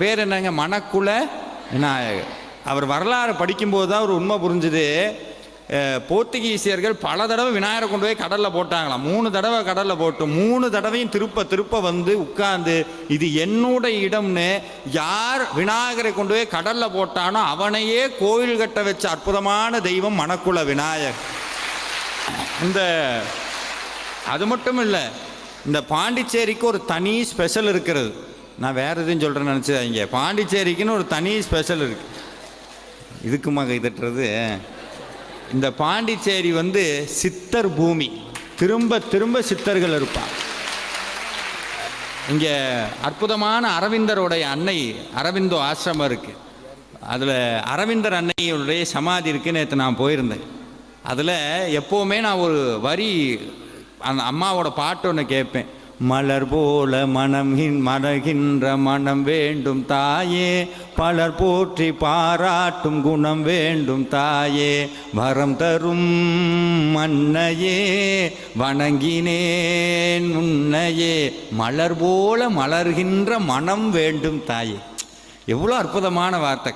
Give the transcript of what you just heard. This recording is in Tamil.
பேர் என்னங்க? மணக்குல விநாயகர். அவர் வரலாறு படிக்கும்போது தான் ஒரு உண்மை புரிஞ்சுது. போர்த்துகீசியர்கள் பல தடவை விநாயகரை கொண்டு போய் கடலில் போட்டாங்களாம். 3 தடவை கடலில் போட்டு 3 தடவையும் திருப்ப வந்து உட்கார்ந்து இது என்னுடைய இடம்னு யார் விநாயகரை கொண்டு போய் கடலில் போட்டானோ அவனையே கோவில் கட்ட வச்ச அற்புதமான தெய்வம் மணக்குல விநாயகர். அது மட்டும் இல்லை, இந்த பாண்டிச்சேரிக்கு ஒரு தனி ஸ்பெஷல் இருக்கிறது. நான் வேறு எதுவும் சொல்கிறேன்னு நினச்சேன். பாண்டிச்சேரிக்குன்னு ஒரு தனி ஸ்பெஷல் இருக்குது. இதுக்குமா கை தட்டுறது? இந்த பாண்டிச்சேரி சித்தர் பூமி. திரும்ப திரும்ப சித்தர்கள் இருப்பாங்க. இங்கே அற்புதமான அரவிந்தருடைய அன்னை அரவிந்தோ ஆசிரமம் இருக்குது. அதில் அரவிந்தர் அன்னையுடைய சமாதி இருக்குன்னு நேற்று நான் போயிருந்தேன். அதில் எப்போவுமே நான் ஒரு வரி அந்த அம்மாவோட பாட்டு ஒன்று கேட்பேன். மலர் போல மனகின்ற மனம் வேண்டும் தாயே, பலர் போற்றி பாராட்டும் குணம் வேண்டும் தாயே, வரம் தரும் மன்னையே வணங்கினேன் உன்னையே, மலர் போல மலர்கின்ற மனம் வேண்டும் தாயே. எவ்வளோ அற்புதமான வார்த்தை!